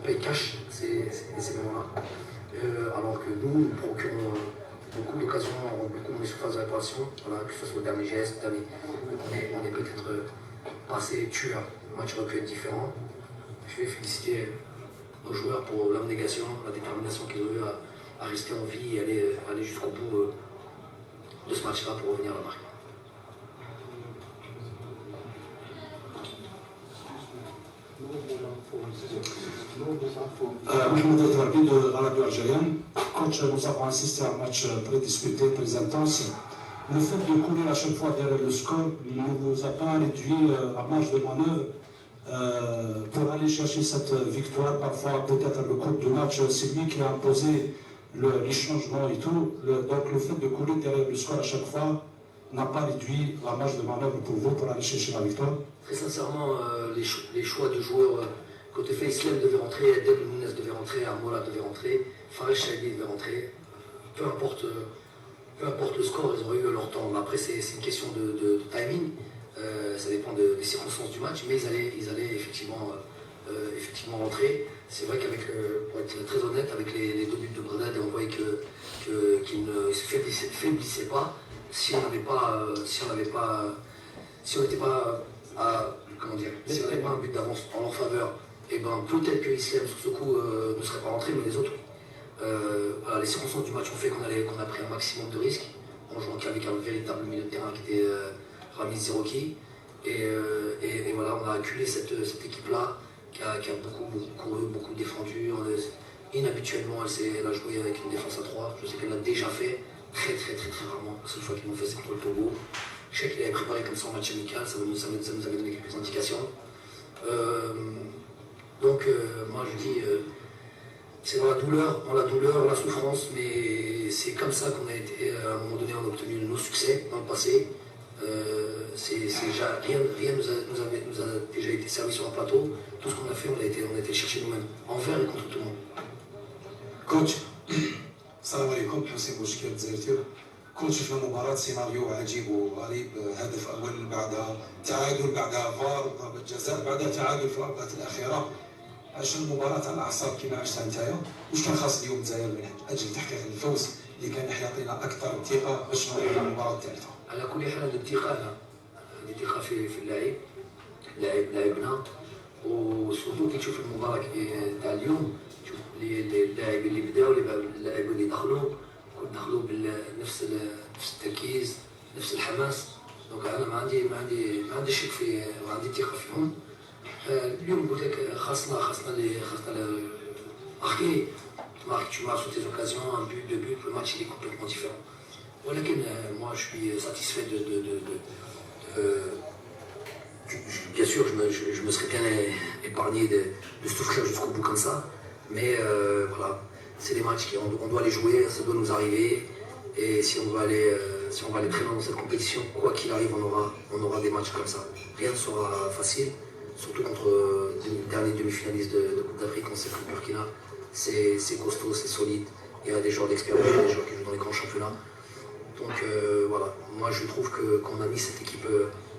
paye cash ces moments-là. Alors que nous procurons beaucoup d'occasions, beaucoup dans les surfaces de réparation, voilà, que ce soit le dernier geste, on est peut-être passé tueur. Le match aurait pu être différent. Je vais féliciter nos joueurs pour l'abnégation, la détermination qu'ils ont eu à rester en vie et aller jusqu'au bout de ce match-là pour revenir à la marque. Mohamed Trabi de la radio algérienne. Coach, nous avons assisté à un match très disputé, très intense. Le fait de courir à chaque fois derrière le score ne vous a pas réduit la marge de manœuvre pour aller chercher cette victoire. Parfois, peut-être le cours du match, c'est lui qui a imposé les changements et tout. Donc le fait de courir derrière le score à chaque fois n'a pas réduit la marge de manœuvre pour vous pour aller chercher la victoire. Très sincèrement, les choix de joueurs, côté Islam devait rentrer, Edel Mounez devait rentrer, Amola devait rentrer, Fares Chaïdi devait rentrer. Peu importe le score, ils auraient eu leur temps. Après, c'est une question de timing, ça dépend des circonstances du match, mais ils allaient effectivement rentrer. C'est vrai qu'avec, pour être très honnête, avec les deux buts de Grenade, on voyait qu'ils ne se faiblissaient pas. Si on n'était pas un but d'avance en leur faveur, et ben peut-être que Islam sur ce coup ne serait pas rentré, mais les autres. Voilà, les circonstances du match ont fait qu'on a pris un maximum de risques. On jouait avec un véritable milieu de terrain qui était Ramiz Zerouki. Et voilà, on a acculé cette équipe-là qui a beaucoup couru, beaucoup défendu. Inhabituellement, elle a joué avec une défense à 3. Je sais qu'elle l'a déjà fait très rarement. La seule fois qu'ils l'ont fait, c'est contre le Togo. Je sais qu'il avait préparé comme ça en match amical, ça nous avait donné quelques indications. Moi je dis, c'est dans la douleur, la souffrance, mais c'est comme ça qu'on a été, à un moment donné, on a obtenu nos succès dans le passé. Rien nous a déjà été servi sur un plateau. Tout ce qu'on a fait, on a été chercher nous-mêmes, envers et contre tout le monde. Coach, السلام عليكم. حسين بوشكير الجزائر. كوتش في المباراة سيناريو عجيب وغريب، هدف أول بعدها تعادل، بعدها فار، ضربة جزاء، بعدها تعادل في الأوقات الأخيرة. عاش المباراة على الأعصاب كما عشتها نتايا. واش كان خاص اليوم الجزائر من أجل تحقيق الفوز اللي كان يعطينا أكثر ثقة باش نروحوا للمباراة الثالثة؟ على كل حال الثقة في لاعبنا، وسورتو كي تشوف المباراة تاع اليوم، تشوف اللاعبين اللي بداوا، اللاعبين اللي دخلوا بنفس التركيز، نفس الحماس. دونك انا ما عندي شك ما عندي ثقه فيهم. اليوم قلت لك خاصنا tu marques sur tes occasions, un but, deux buts, le match il est complètement différent. ولكن moi je suis satisfait bien sûr je me serais bien épargné de souffrir jusqu'au bout comme ça, mais voilà, c'est des matchs on doit les jouer, ça doit nous arriver, et si on va aller très loin dans cette compétition, quoi qu'il arrive, on aura des matchs comme ça. Rien ne sera facile, surtout contre les derniers demi-finalistes de Coupe d'Afrique, on sait que le Burkina, c'est costaud, c'est solide, il y a des joueurs d'expérience, des joueurs qui jouent dans les grands championnats. Donc voilà, moi je trouve qu'on a mis cette équipe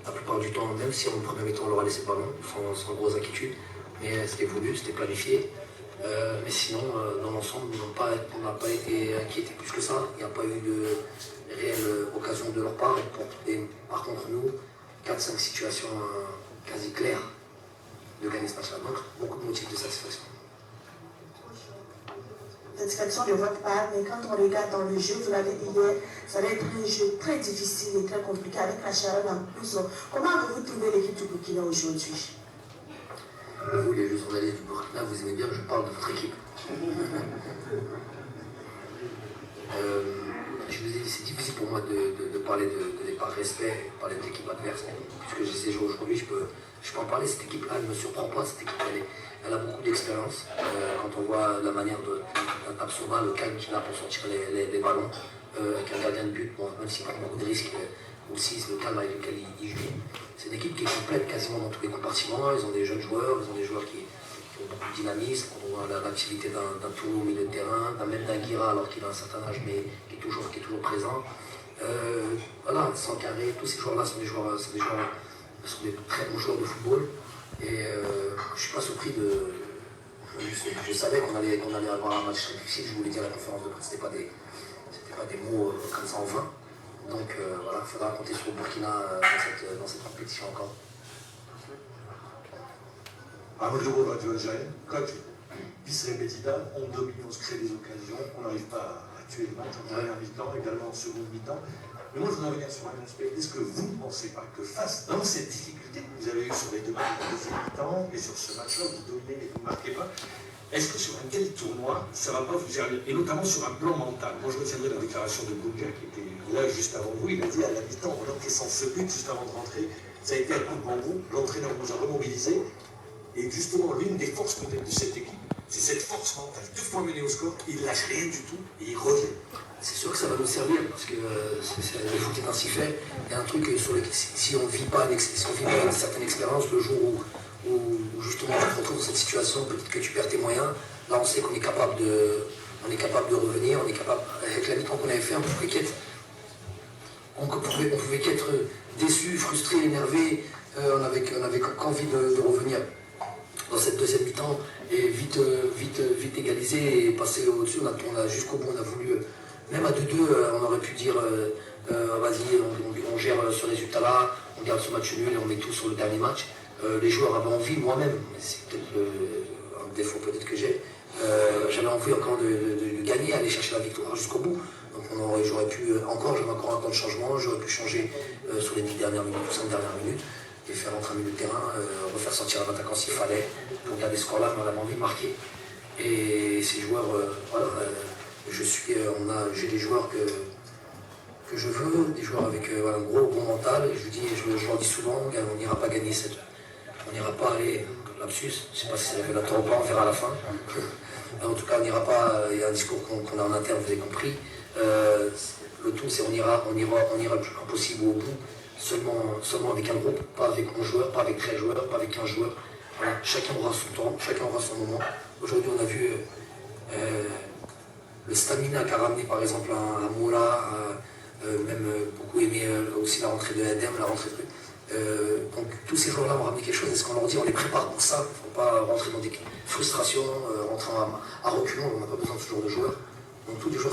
la plupart du temps, même si en première mi-temps on leur a laissé le ballon, sans grosse inquiétude, mais c'était voulu, c'était planifié. Mais sinon, dans l'ensemble, on n'a pas été inquiétés plus que ça. Il n'y a pas eu de réelle occasion de leur part. Et par contre, nous, 4-5 situations quasi claires de gagner ce match-là. Donc, beaucoup de motifs de satisfaction. Satisfaction de votre part, mais quand on regarde dans le jeu, vous l'avez dit hier, ça va être un jeu très difficile et très compliqué avec la chaleur en plus. Comment avez-vous trouvé l'équipe du Burkina aujourd'hui? Vous, les journalistes du Burkina, vous aimez bien que je parle de votre équipe. Je vous ai dit, c'est difficile pour moi de parler par respect, de parler de l'équipe adverse. Puisque j'ai ces jours aujourd'hui, je peux en parler. Cette équipe-là, elle ne me surprend pas. Cette équipe, elle a beaucoup d'expérience. Quand on voit la manière d'un Tapsoba, le calme qu'il a pour sortir les ballons, avec un gardien de but, bon, même s'il prend beaucoup de risques, aussi le calme avec lequel il joue. C'est une équipe qui est complète quasiment dans tous les compartiments. Ils ont des jeunes joueurs, ils ont des joueurs qui ont beaucoup de dynamisme. On voit l'activité d'un Toulou au milieu de terrain, même d'un Guira alors qu'il a un certain âge, mais qui est toujours présent. Voilà, Sankaré, tous ces joueurs-là sont des très bons joueurs de football. Et je ne suis pas surpris je savais qu'on allait avoir un match très difficile. Je vous l'ai dit à la conférence de presse, c'était pas des mots comme ça en vain. Donc voilà, il faudra compter sur le Burkina dans cette compétition encore. Amadou Radio Algérien, coach, vice-répétita, on domine, on se crée des occasions, on n'arrive pas à tuer le match en première mi-temps, également en seconde mi-temps. Mais moi je voudrais revenir sur un aspect. Est-ce que vous ne pensez pas que face dans cette difficulté que vous avez eue sur les deux matchs de deuxième mi-temps et sur ce match-là, vous dominez mais vous ne marquez pas, est-ce que sur un tel tournoi, ça ne va pas vous servir? Et notamment sur un plan mental. Moi je retiendrai la déclaration de Boudja qui était là juste avant vous. Il a dit à la mi-temps, en encaissant ce but juste avant de rentrer, ça a été un coup de bambou, l'entraîneur nous a remobilisés. Et justement, l'une des forces peut-être de cette équipe, c'est cette force mentale. 2 fois mené au score, il ne lâche rien du tout et il revient. C'est sûr que ça va nous servir parce que le foot est ainsi fait. Il y a un truc sur lequel, si on ne vit pas une certaine expérience, le jour où justement tu te retrouves dans cette situation, peut-être que tu perds tes moyens, là on sait qu'on est capable de revenir, on est capable, avec la mi-temps qu'on avait fait, on pouvait qu'être déçu, frustré, énervé, on avait qu'envie de revenir dans cette deuxième mi-temps et vite égaliser et passer au-dessus. On a jusqu'au bout, on a voulu, même à 2-2, on aurait pu dire vas-y, on gère ce résultat-là, on garde ce match nul et on met tout sur le dernier match. Les joueurs avaient envie, moi-même, c'est peut-être un défaut peut-être que j'ai, j'avais envie encore de gagner, aller chercher la victoire jusqu'au bout. Donc j'aurais pu j'avais encore un temps de changement, j'aurais pu changer sur les 10 dernières minutes ou 5 dernières minutes. Et faire rentrer un milieu de terrain, refaire sortir un attaquant s'il fallait, pour garder ce score-là, mais on avait envie de marquer. Et ces joueurs, j'ai des joueurs que je veux, des joueurs avec un gros bon mental, et je leur dis souvent, on n'ira pas gagner on n'ira pas aller, lapsus, je ne sais pas si c'est révélateur ou pas, on verra à la fin. En tout cas, on n'ira pas, il y a un discours qu'on a en interne, vous avez compris. Le tout, c'est on ira le plus loin possible au bout. Seulement avec un groupe, pas avec 11 joueurs, pas avec 13 joueurs, pas avec 15 joueurs. Voilà, chacun aura son temps, chacun aura son moment. Aujourd'hui, on a vu le stamina qu'a ramené par exemple un Moula, même beaucoup aimé aussi la rentrée de Adem, la rentrée de... donc tous ces joueurs-là ont ramené quelque chose. Est-ce qu'on leur dit on les prépare pour ça? Il ne faut pas rentrer dans des frustrations, rentrer à reculons, on n'a pas besoin de ce genre de joueurs. Donc tous les joueurs